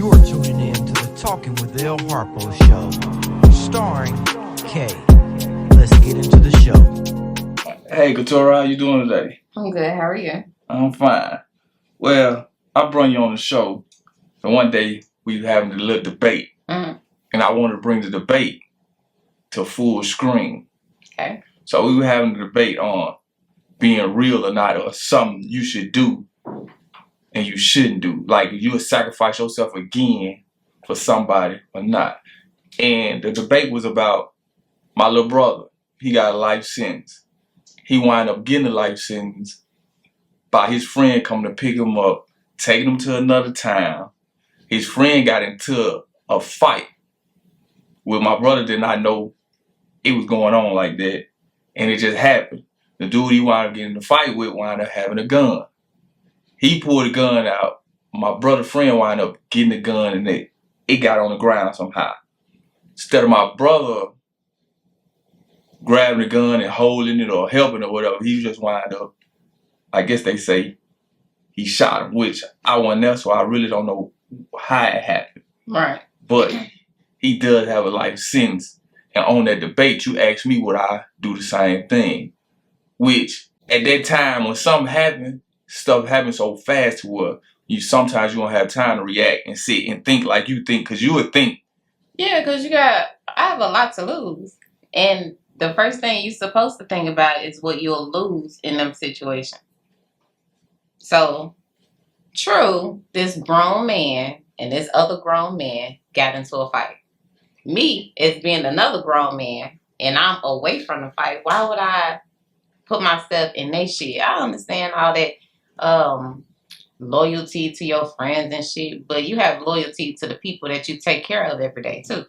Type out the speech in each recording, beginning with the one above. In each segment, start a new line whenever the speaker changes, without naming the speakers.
You're tuning in to the Talking with Elharpo show, starring Kay. Let's get into the show.
Hey, Katora, how you doing today?
I'm good. How are you?
I'm fine. Well, I brought you on the show, and one day we were having a little debate, and I wanted to bring the debate to full screen.
Okay.
So we were having a debate on being real or not, or something you should do and you shouldn't do. Like, you would sacrifice yourself again for somebody or not. And the debate was about my little brother. He got a life sentence. He wound up getting a life sentence by his friend coming to pick him up, taking him to another town. His friend got into a fight with my brother. Did not know it was going on like that, and it just happened. The dude he wound up getting in the fight with wound up having a gun. He pulled the gun out. My brother's friend wound up getting the gun, and it got on the ground somehow. Instead of my brother grabbing the gun and holding it or helping or whatever, he just wound up, I guess they say, he shot him, which I wasn't there, so I really don't know how it happened.
Right.
But he does have a life sentence. And on that debate, you asked me would I do the same thing. Which, at that time, when something happened, stuff happened so fast to where sometimes you don't have time to react and sit and think like you think, because you would think.
Yeah, because I have a lot to lose. And the first thing you're supposed to think about is what you'll lose in them situations. So, true, this grown man and this other grown man got into a fight. Me, as being another grown man, and I'm away from the fight, why would I put myself in their shit? I understand all that loyalty to your friends and shit, but you have loyalty to the people that you take care of every day, too.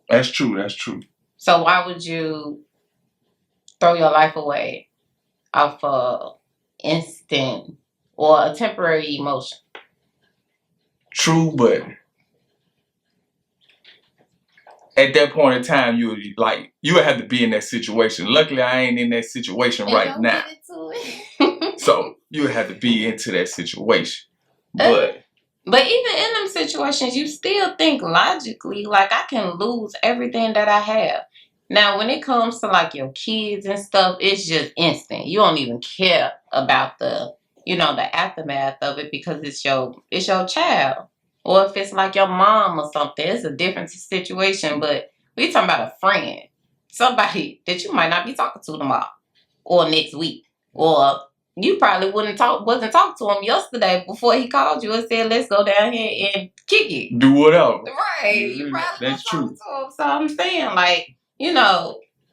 That's true, that's true.
So why would you throw your life away off of instant or a temporary emotion?
True, but at that point in time, you would have to be in that situation. Luckily, I ain't in that situation right now. So you would have to be into that situation. But
even in them situations, you still think logically, like, I can lose everything that I have. Now, when it comes to like your kids and stuff, it's just instant. You don't even care about the aftermath of it because it's your child. Or if it's like your mom or something, it's a different situation. But we talking about a friend, somebody that you might not be talking to tomorrow or next week, or you probably wasn't talking to him yesterday before he called you and said, let's go down here and kick it.
Do whatever.
Right. You probably
that's true.
To him. So I'm saying, like,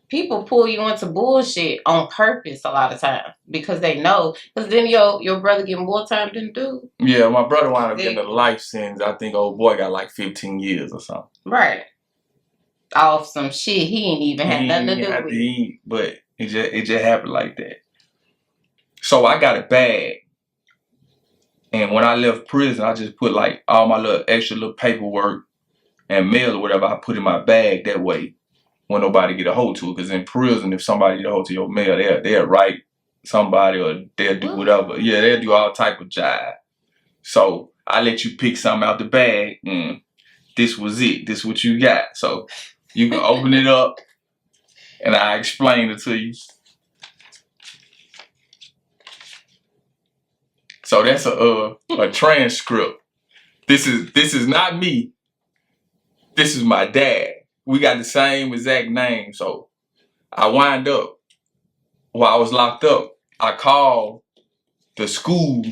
people pull you into bullshit on purpose a lot of times because they know. Because then your brother get more time than dude.
Yeah, my brother wound up getting a life sentence. I think old boy got like 15 years or something.
Right. Off some shit he ain't even had nothing to do with.
But it just happened like that. So I got a bag. And when I left prison, I just put like all my extra paperwork and mail or whatever I put in my bag that way. When nobody get a hold to it, because in prison, if somebody get a hold to your mail, they'll write somebody or they'll do whatever. Yeah, they'll do all type of jive. So I let you pick something out the bag, and this was it. This what you got. So you can open it up, and I explain it to you. So that's a transcript. This is not me. This is my dad. We got the same exact name. So I wind up, while I was locked up, I called the school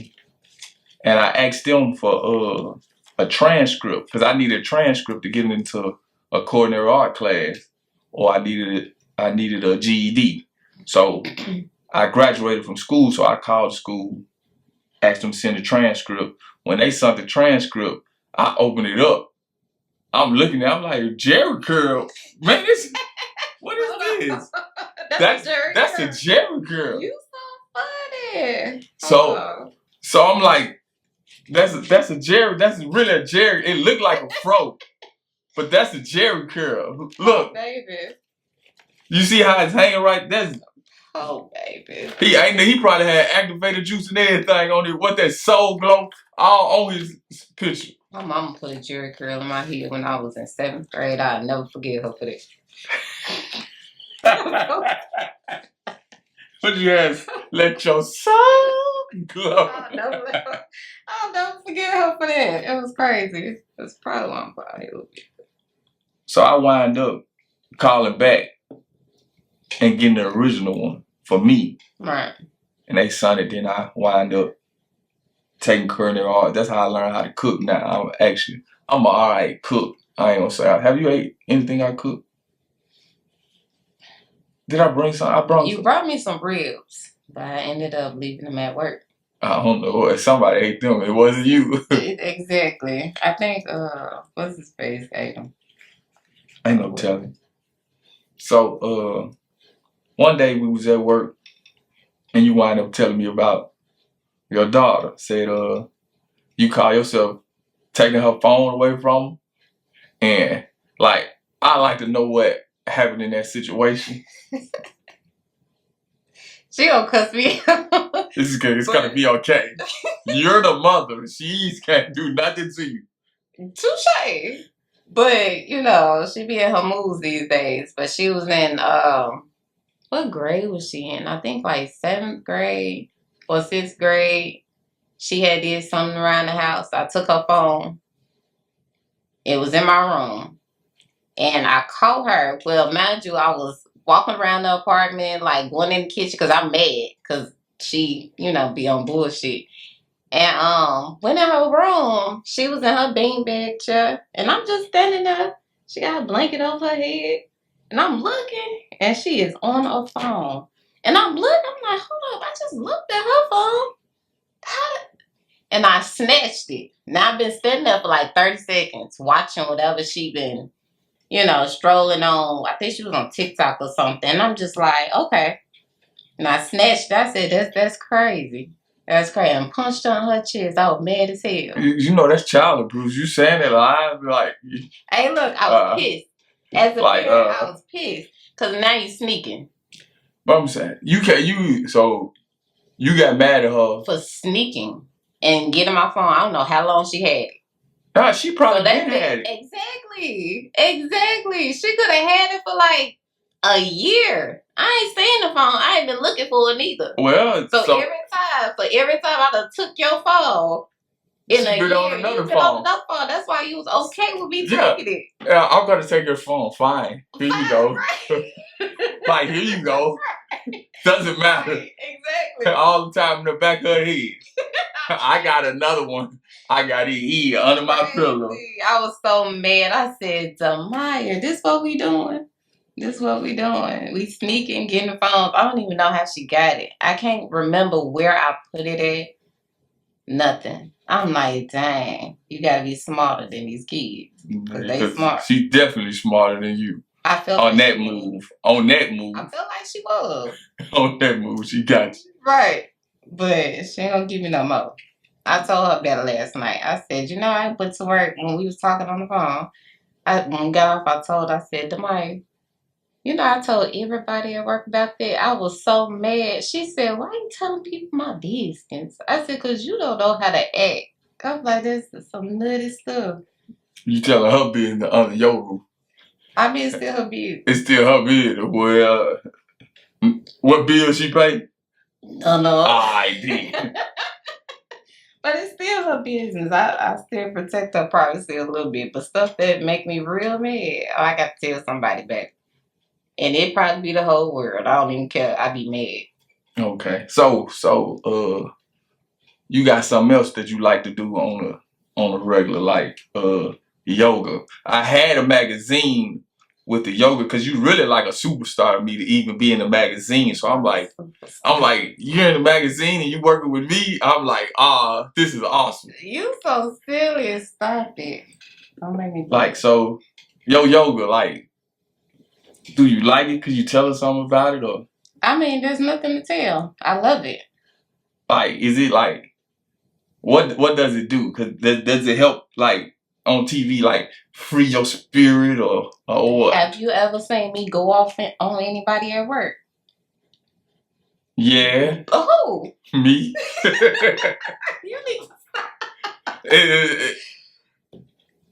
and I asked them for a transcript, because I needed a transcript to get into a culinary art class, or I needed a GED. So I graduated from school, so I called the school, asked them to send a transcript. When they sent the transcript, I opened it up. I'm looking at it, I'm like, Jerry curl. Man, what is this? That's a Jerry curl.
You so funny.
So I'm like, that's a Jerry. That's really a Jerry. It looked like a fro, but that's a Jerry curl. Look,
baby.
You see how it's hanging right?
Oh, baby.
He probably had activated juice and everything on it. What that soul glow all on his picture.
My mama put a jerry curl in my head when I was in 7th grade. I'll never forget her for that.
What you ask? Let your soul glow.
I'll never forget her for that. It was crazy. That's probably why I'm proud of it.
So I wind up calling back and getting the original one for me.
Right.
And they sent it, then I wind up taking credit all. That's how I learned how to cook now. I'm an alright cook. I ain't gonna say. Have you ate anything I cook? Did I bring some?
You brought me some ribs, but I ended up leaving them at work.
I don't know. Somebody ate them. It wasn't you.
Exactly. I think, what's his face ate them.
Ain't no telling. So, one day we was at work and you wind up telling me about your daughter. Said, you call yourself taking her phone away from her. And, like, I like to know what happened in that situation.
She gonna cuss me out.
This is good. It's gonna be okay. You're the mother. She can't do nothing to you.
Touche. But, you know, she be in her moods these days. But she was in, what grade was she in? I think like 7th grade or 6th grade. She had did something around the house. I took her phone. It was in my room. And I called her. Well, mind you, I was walking around the apartment, like going in the kitchen because I'm mad because she, you know, be on bullshit. And went in her room. She was in her beanbag chair. And I'm just standing there. She got a blanket over her head. And I'm looking. And she is on her phone. And I'm looking. I'm like, hold up. I just looked at her phone. And I snatched it. Now I've been standing there for like 30 seconds watching whatever she been, you know, strolling on. I think she was on TikTok or something. And I'm just like, okay. And I snatched it. I said, that's crazy. That's crazy. And punched her on her chest. I was mad as hell.
You know that's child abuse. You saying it live, like.
Hey, look, I was pissed. As a parent, I was pissed. Because now you sneaking.
But I'm saying, so you got mad at her.
For sneaking and getting my phone. I don't know how long she had it.
Nah, she probably did have it.
Exactly. She could have had it for like a year. I ain't seen the phone. I ain't been looking for it neither.
Well,
so every time I done took your phone in a year, you been on another phone. That's why you was okay with me taking it.
Yeah, I'm gonna take your phone. Fine. Here you go. Like, here you go. Doesn't matter.
Right, exactly.
All the time in the back of her head. I got another one. I got it here under my pillow.
I was so mad. I said, Damaya, this what we doing? We sneaking, getting the phones. I don't even know how she got it. I can't remember where I put it at. Nothing. I'm like, dang, you gotta be smarter than these kids. Because they smart.
She's definitely smarter than you.
I felt
on that move. On that move.
I felt like she was.
On that move, she got you.
Right. But she ain't gonna give me no more. I told her that last night. I said, you know, I went to work when we was talking on the phone. When we got off, I told her, I said, Damaya, you know, I told everybody at work about that. I was so mad. She said, why are you telling people my business? I said, because you don't know how to act. I was like, this is some nutty stuff.
You telling her business under your roof.
I mean, it's still her business.
It's still her business. Well, what bill she pay?
No.
I did.
But it's still her business. I still protect her privacy a little bit. But stuff that make me real mad, I got to tell somebody back. And it probably be the whole world. I don't even care. I be mad.
Okay. So, you got something else that you like to do on a regular, like yoga. I had a magazine with the yoga because you really like a superstar to me to even be in the magazine. So I'm like, you're in the magazine and you working with me. I'm like, this is awesome.
You so silly. Stop it. Don't make me.
Like, so your yoga, like, do you like it? Could you tell us something about it, or?
I mean, there's nothing to tell. I love it.
Like, is it like, what does it do? Cause does it help, like, on TV, like, free your spirit or what?
Have you ever seen me go off on anybody at work?
Yeah.
Oh.
Me.
You need to stop.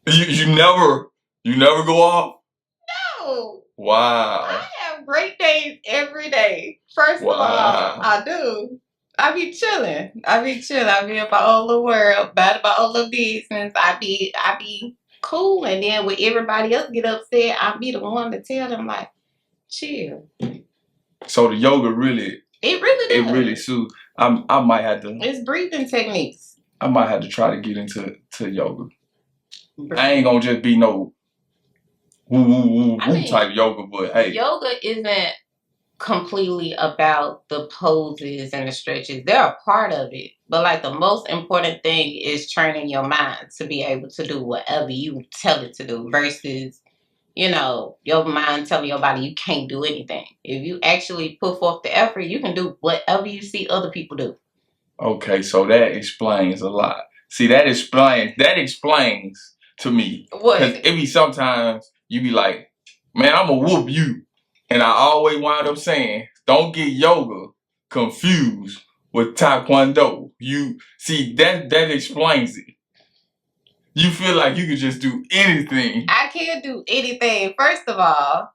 You never go off?
No.
Wow.
I have great days every day. First of all, I do. I be chilling. I be in my own little world, about my own little business. I be cool, and then when everybody else get upset, I be the one to tell them like, chill.
So the yoga really,
it really does.
It really suits. I might have to.
It's breathing techniques.
I might have to try to get into yoga. I ain't gonna just be no woo type yoga, but hey,
yoga isn't completely about the poses and the stretches. They're a part of it, but like the most important thing is training your mind to be able to do whatever you tell it to do versus, you know, your mind telling your body you can't do anything. If you actually put forth the effort, you can do whatever you see other people do.
Okay, so that explains a lot. See, that explains to me.
What?
Because it be sometimes you be like, man, I'm gonna whoop you. And I always wind up saying, don't get yoga confused with taekwondo. You see, that explains it. You feel like you can just do anything.
I can't do anything. First of all,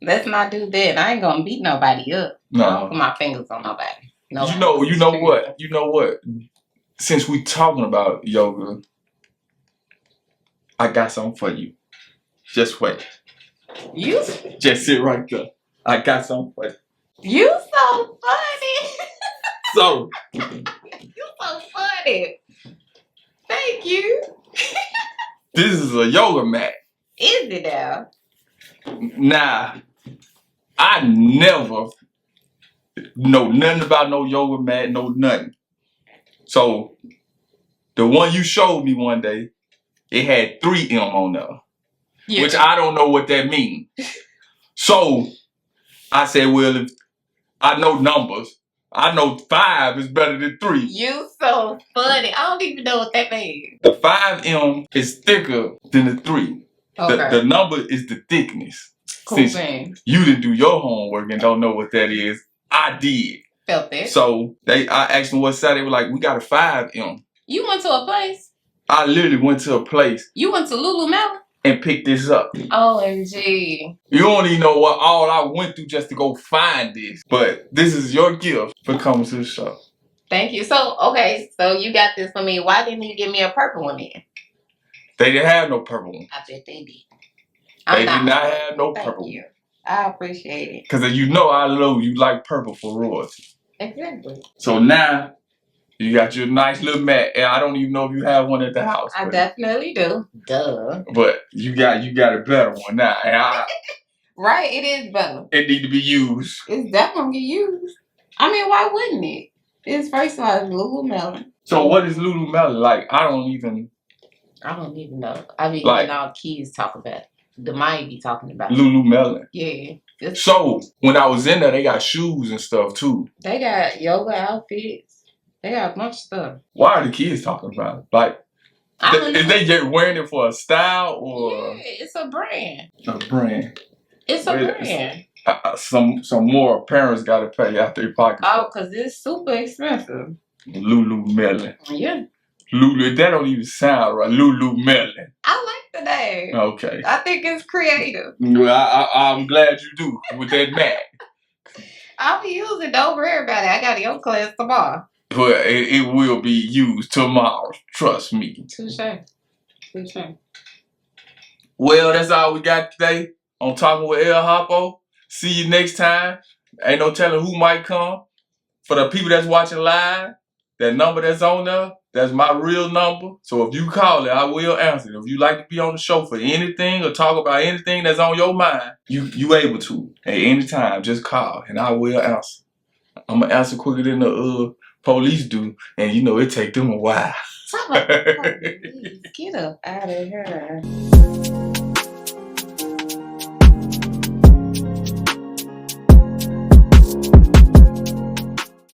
let's not do that. I ain't gonna beat nobody up.
No.
I don't put my fingers on nobody.
You know what? Since we talking about yoga, I got something for you. Just wait.
You
just sit right there. I got something for you.
You so funny.
So
you so funny. Thank you.
This is a yoga mat.
Is it now?
Nah, I never know nothing about no yoga mat, no nothing. So the one you showed me one day, it had 3M on there. Yeah. Which I don't know what that means. So I said, well, if I know numbers, I know 5 is better than 3. You
so funny. I don't even know what that means.
The 5M is thicker than the 3. Okay. The number is the thickness.
Cool. Since thing.
You didn't do your homework and don't know what that is, I did.
Felt it.
So I asked them what side. They were like, we got a 5M.
You went to a place?
I literally went to a place.
You went to Lululemon?
And picked this up.
OMG.
You don't even know what all I went through just to go find this. But this is your gift for coming to the show.
Thank you. So, okay, so you got this for me. Why didn't you give me a purple one then?
They didn't have no purple one.
I bet they did.
They did not have no purple one.
I appreciate it.
Because you know I love you like purple for royalty.
Exactly.
So now, you got your nice little mat, and I don't even know if you have one at the house.
I definitely do. Duh.
But you got a better one now. And
right, it is better.
It need to be used.
It's definitely used. I mean, why wouldn't it? It's first of all, it's Lululemon.
So what is Lululemon like? I don't even
know. I mean, like, all kids talk about it. The might be talking about
Lululemon.
Yeah.
So when I was in there, they got shoes and stuff too.
They got yoga outfits. They got a bunch of stuff.
Why are the kids talking about it? Like, is they just wearing it for a style or?
Yeah, it's a brand.
A brand.
It's a brand.
Some more parents got to pay out their pocket.
Oh, because it's super expensive.
Lululemon.
Yeah.
That don't even sound right. Lululemon.
I like the name.
Okay.
I think it's creative.
Well, I'm glad you do with that mat.
I'll be using it. Don't worry about it. I got a yoga class tomorrow.
But it will be used tomorrow. Trust me.
Touche.
Well, that's all we got today on Talking with Elharpo. See you next time. Ain't no telling who might come. For the people that's watching live, that number that's on there, that's my real number. So if you call it, I will answer it. If you like to be on the show for anything or talk about anything that's on your mind, you able to. At any time, just call and I will answer. I'm going to answer quicker than the police do, and you know it take them a while.
Get up out of here.